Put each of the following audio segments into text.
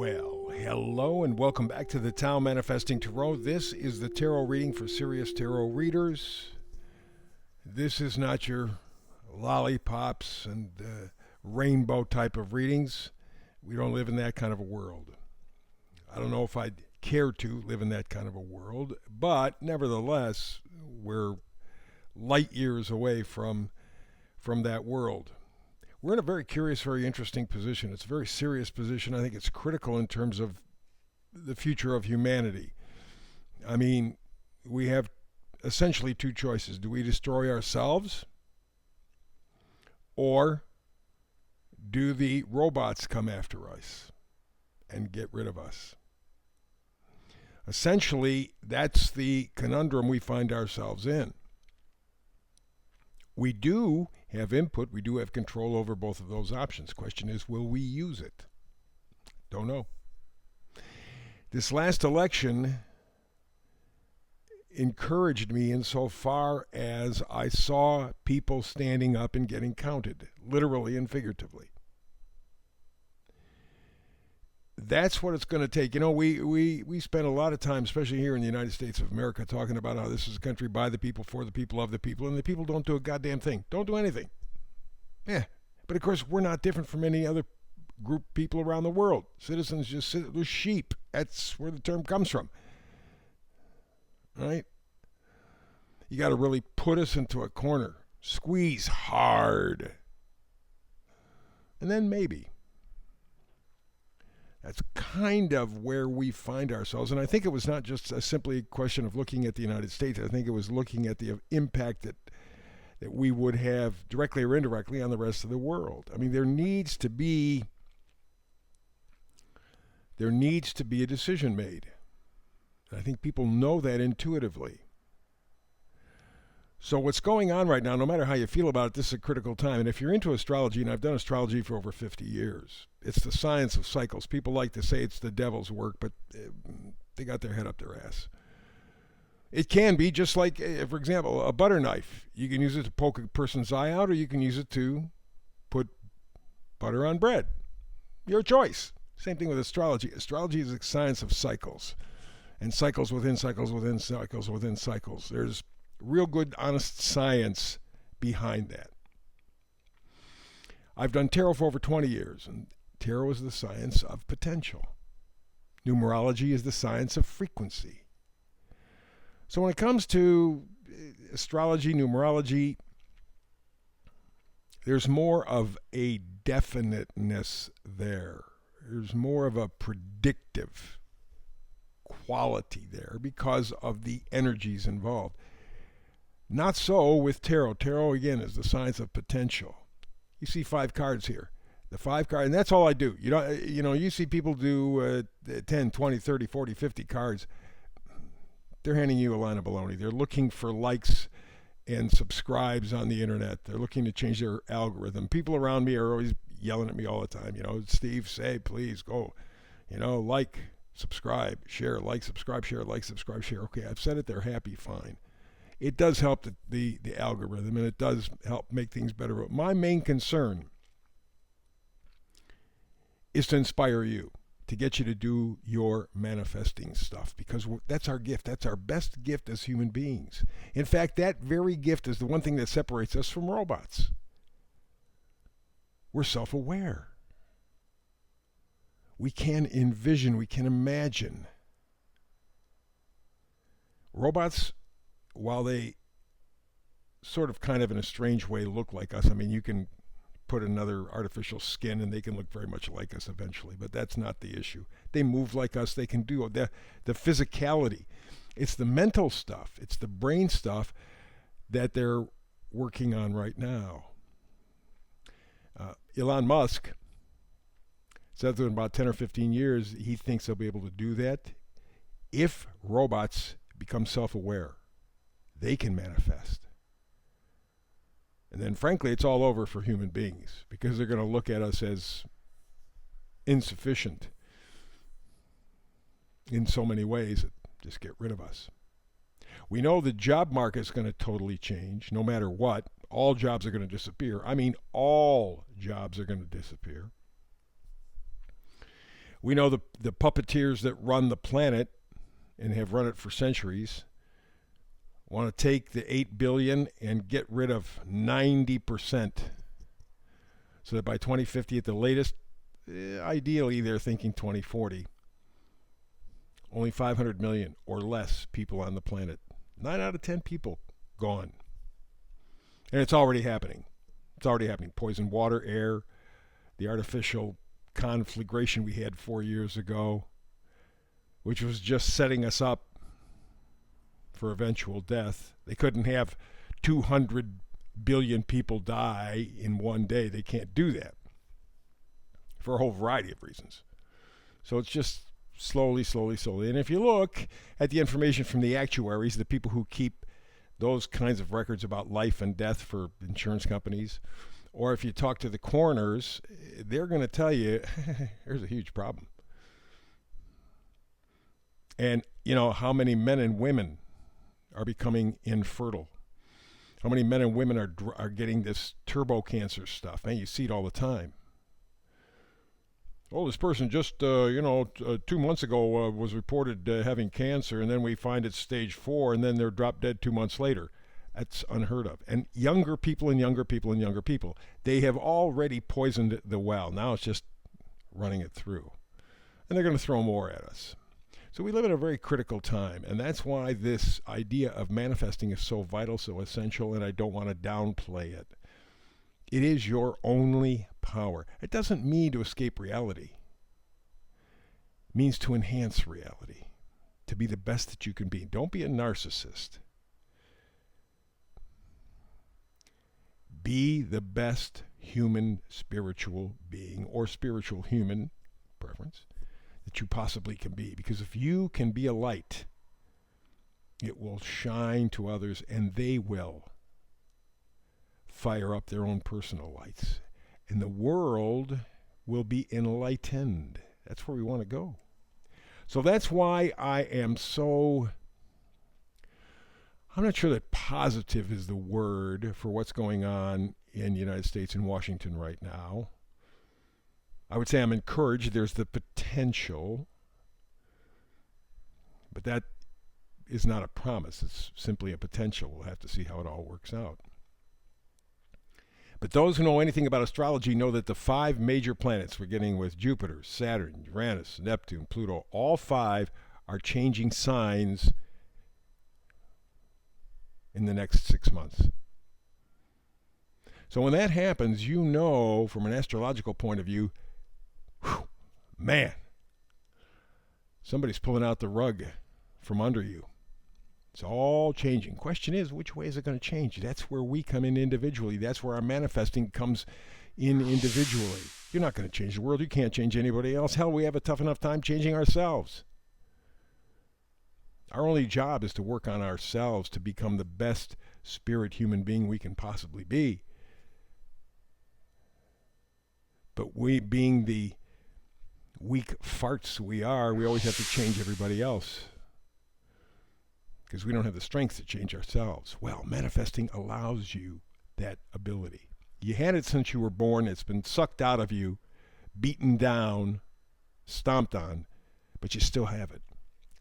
Well, hello and welcome back to the Tao Manifesting Tarot. This is the tarot reading for serious tarot readers. This is not your lollipops and rainbow type of readings. We don't live in that kind of a world. I don't know if I'd care to live in that kind of a world, but nevertheless, we're light years away from that world. We're in a very curious, very interesting position. It's a very serious position. I think it's critical in terms of the future of humanity. I mean, we have essentially two choices. Do we destroy ourselves? Or do the robots come after us and get rid of us? Essentially, that's the conundrum we find ourselves in. We do have input, we do have control over both of those options. Question is, will we use it? Don't know. This last election encouraged me insofar as I saw people standing up and getting counted, literally and figuratively. That's what it's going to take. You know, we spend a lot of time, especially here in the United States of America, talking about how this is a country by the people, for the people, of the people, and the people don't do a goddamn thing. Don't do anything. Yeah. But of course, we're not different from any other group of people around the world. Citizens just sit with sheep. That's where the term comes from. Right? You got to really put us into a corner. Squeeze hard. And then maybe. That's kind of where we find ourselves. And I think it was not just simply a question of looking at the United States. I think it was looking at the impact that we would have directly or indirectly on the rest of the world. I mean, there needs to be a decision made. And I think people know that intuitively. So what's going on right now, no matter how you feel about it, this is a critical time. And if you're into astrology, and I've done astrology for over 50 years, it's the science of cycles. People like to say it's the devil's work, but they got their head up their ass. It can be just like, for example, a butter knife. You can use it to poke a person's eye out, or you can use it to put butter on bread. Your choice. Same thing with astrology. Astrology is the science of cycles. And cycles within cycles within cycles within cycles. There's real good, honest science behind that. I've done tarot for over 20 years, and tarot is the science of potential. Numerology is the science of frequency. So when it comes to astrology, numerology, there's more of a definiteness there. There's more of a predictive quality there because of the energies involved. Not so with tarot. Tarot, again, is the science of potential. You see 5 cards here. The 5 cards, and that's all I do. You see people do 10, 20, 30, 40, 50 cards. They're handing you a line of baloney. They're looking for likes and subscribes on the internet. They're looking to change their algorithm. People around me are always yelling at me all the time. Steve, say, please go. Like, subscribe, share, like, subscribe, share, like, subscribe, share. Okay, I've said it. They're happy, fine. It does help the algorithm, and it does help make things better. But my main concern is to inspire you, to get you to do your manifesting stuff, because that's our gift. That's our best gift as human beings. In fact, that very gift is the one thing that separates us from robots. We're self-aware. We can envision, we can imagine. Robots, while they sort of kind of in a strange way look like us, I mean, you can put another artificial skin and they can look very much like us eventually, but that's not the issue. They move like us. They can do the physicality. It's the mental stuff. It's the brain stuff that they're working on right now. Elon Musk says that in about 10 or 15 years, he thinks they'll be able to do that. If robots become self-aware, they can manifest. And then, frankly, it's all over for human beings because they're going to look at us as insufficient in so many ways that just get rid of us. We know the job market is going to totally change no matter what. All jobs are going to disappear. I mean, all jobs are going to disappear. We know the puppeteers that run the planet and have run it for centuries want to take the 8 billion and get rid of 90%, so that by 2050 at the latest, ideally they're thinking 2040, only 500 million or less people on the planet. 9 out of 10 people gone. And it's already happening. It's already happening. Poisoned water, air, the artificial conflagration we had 4 years ago, which was just setting us up for eventual death. They couldn't have 200 billion people die in one day. They can't do that for a whole variety of reasons. So it's just slowly. And if you look at the information from the actuaries, the people who keep those kinds of records about life and death for insurance companies, or if you talk to the coroners, they're going to tell you there's a huge problem. And you know how many men and women are becoming infertile? How many men and women are getting this turbo cancer stuff? Man, you see it all the time. Oh, this person just 2 months ago was reported having cancer, and then we find it's stage 4, and then they're drop dead 2 months later. That's unheard of. And younger people, they have already poisoned the well. Now it's just running it through. And they're going to throw more at us. So we live in a very critical time, and that's why this idea of manifesting is so vital, so essential, and I don't want to downplay it. It is your only power. It doesn't mean to escape reality. It means to enhance reality, to be the best that you can be. Don't be a narcissist. Be the best human spiritual being, or spiritual human preference, that you possibly can be. Because if you can be a light, it will shine to others, and they will fire up their own personal lights. And the world will be enlightened. That's where we want to go. So that's why I am so... I'm not sure that positive is the word for what's going on in the United States and Washington right now. I would say I'm encouraged. There's the potential. But that is not a promise. It's simply a potential. We'll have to see how it all works out. But those who know anything about astrology know that the 5 major planets we're getting with Jupiter, Saturn, Uranus, Neptune, Pluto, all 5 are changing signs in the next 6 months. So when that happens, you know from an astrological point of view, man, somebody's pulling out the rug from under you. It's all changing. Question is, which way is it going to change? That's where we come in individually. That's where our manifesting comes in individually. You're not going to change the world. You can't change anybody else. Hell, we have a tough enough time changing ourselves. Our only job is to work on ourselves to become the best spirit human being we can possibly be. But we, being the weak farts we are, we always have to change everybody else, because we don't have the strength to change ourselves. Well, manifesting allows you that ability. You had it since you were born. It's been sucked out of you, beaten down, stomped on, but you still have it.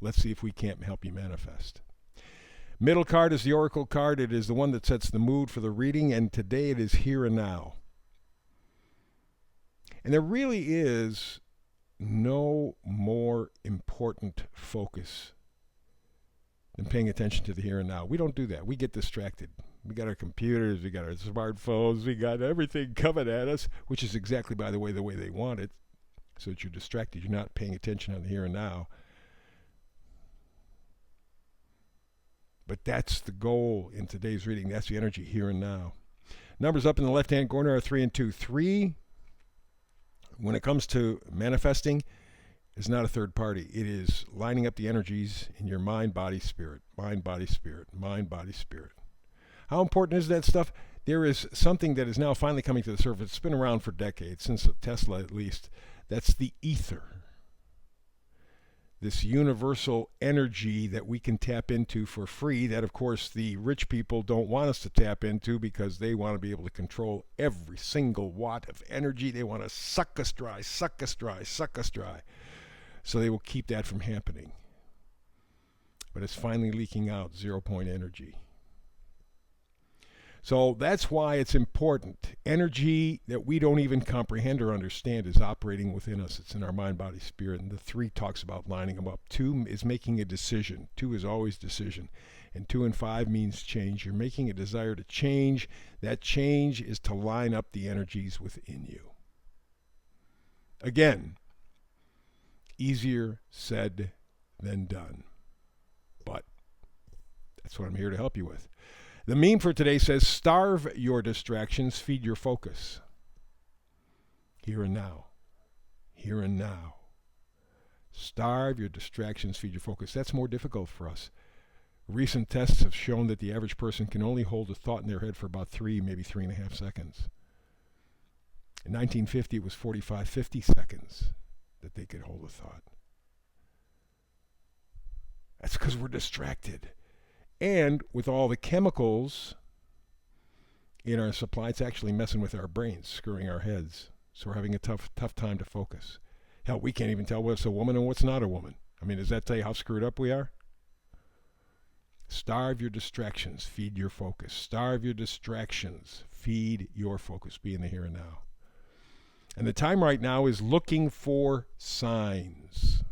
Let's see if we can't help you manifest. Middle card is the oracle card. It is the one that sets the mood for the reading, and today it is here and now. And there really is no more important focus than paying attention to the here and now. We don't do that. We get distracted. We got our computers, we got our smartphones, we got everything coming at us, which is exactly, by the way they want it, so that you're distracted. You're not paying attention on the here and now. But that's the goal in today's reading. That's the energy here and now. Numbers up in the left-hand corner are 3 and 2. 3, when it comes to manifesting, is not a third party. It is lining up the energies in your mind, body, spirit. Mind, body, spirit. Mind, body, spirit. How important is that stuff? There is something that is now finally coming to the surface. It's been around for decades, since Tesla at least. That's the ether. this universal energy that we can tap into for free, that of course the rich people don't want us to tap into because they want to be able to control every single watt of energy. They want to suck us dry, suck us dry, suck us dry. So they will keep that from happening. But it's finally leaking out, 0-point energy. So that's why it's important. Energy that we don't even comprehend or understand is operating within us. It's in our mind, body, spirit. And the 3 talks about lining them up. 2 is making a decision. 2 is always decision. And 2 and 5 means change. You're making a desire to change. That change is to line up the energies within you. Again, easier said than done. But that's what I'm here to help you with. The meme for today says, starve your distractions, feed your focus. Here and now. Here and now. Starve your distractions, feed your focus. That's more difficult for us. Recent tests have shown that the average person can only hold a thought in their head for about 3, maybe 3.5 seconds. In 1950, it was 45, 50 seconds that they could hold a thought. That's because we're distracted. And with all the chemicals in our supply, it's actually messing with our brains, screwing our heads. So we're having a tough time to focus. Hell, we can't even tell what's a woman and what's not a woman. I mean, does that tell you how screwed up we are? Starve your distractions, feed your focus. Starve your distractions, feed your focus. Be in the here and now. And the time right now is looking for signs.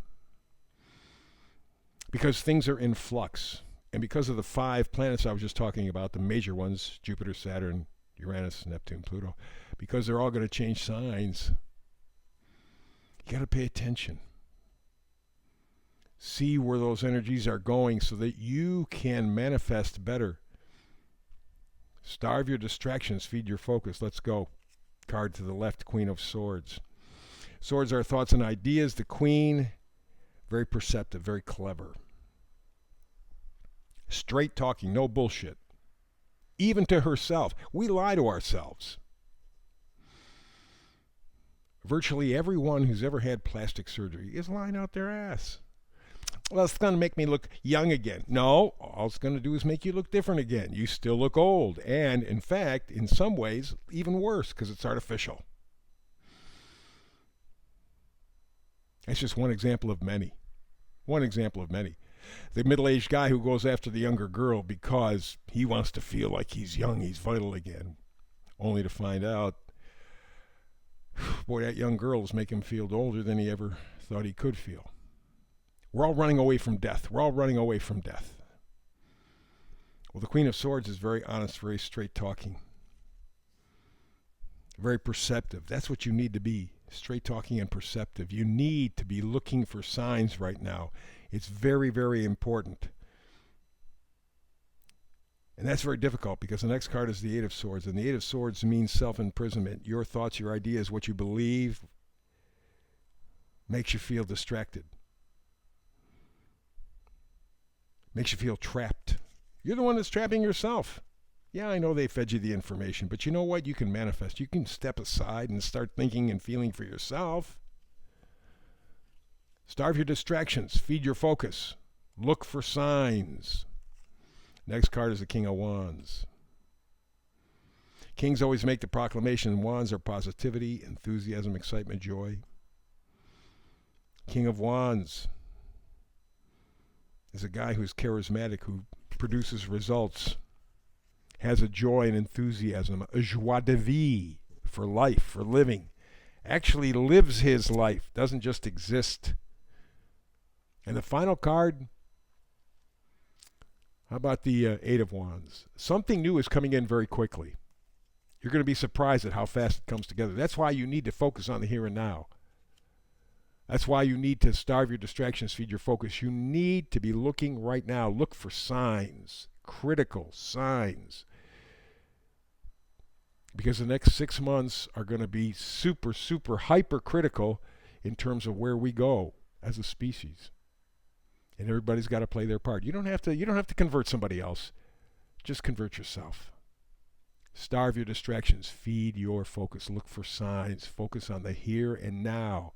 Because things are in flux. And because of the 5 planets I was just talking about, the major ones, Jupiter, Saturn, Uranus, Neptune, Pluto, because they're all going to change signs, you got to pay attention. See where those energies are going so that you can manifest better. Starve your distractions, feed your focus. Let's go. Card to the left, Queen of Swords. Swords are thoughts and ideas. The Queen, very perceptive, very clever. Straight talking, no bullshit. Even to herself. We lie to ourselves. Virtually everyone who's ever had plastic surgery is lying out their ass. Well, it's going to make me look young again. No, all it's going to do is make you look different again. You still look old. And, in fact, in some ways, even worse because it's artificial. That's just one example of many. One example of many. The middle-aged guy who goes after the younger girl because he wants to feel like he's young, he's vital again, only to find out, boy, that young girl is making him feel older than he ever thought he could feel. We're all running away from death. We're all running away from death. Well, the Queen of Swords is very honest, very straight-talking, very perceptive. That's what you need to be, straight-talking and perceptive. You need to be looking for signs right now. It's very, very important. And that's very difficult because the next card is the 8 of Swords. And the 8 of Swords means self-imprisonment. Your thoughts, your ideas, what you believe makes you feel distracted. Makes you feel trapped. You're the one that's trapping yourself. Yeah, I know they fed you the information, but you know what? You can manifest. You can step aside and start thinking and feeling for yourself. Starve your distractions. Feed your focus. Look for signs. Next card is the King of Wands. Kings always make the proclamation. Wands are positivity, enthusiasm, excitement, joy. King of Wands is a guy who's charismatic, who produces results, has a joy and enthusiasm, a joie de vivre for life, for living, actually lives his life, doesn't just exist. And the final card, how about the 8 of Wands? Something new is coming in very quickly. You're going to be surprised at how fast it comes together. That's why you need to focus on the here and now. That's why you need to starve your distractions, feed your focus. You need to be looking right now. Look for signs, critical signs. Because the next 6 months are going to be super, super hypercritical in terms of where we go as a species. And everybody's got to play their part. You don't have to convert somebody else. Just convert yourself. Starve your distractions. Feed your focus. Look for signs. Focus on the here and now.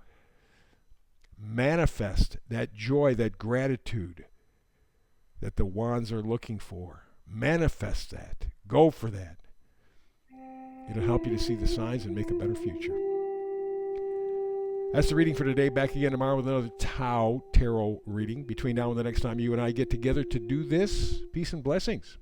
Manifest that joy, that gratitude that the wands are looking for. Manifest that. Go for that. It'll help you to see the signs and make a better future. That's the reading for today. Back again tomorrow with another Tao Tarot reading. Between now and the next time you and I get together to do this, peace and blessings.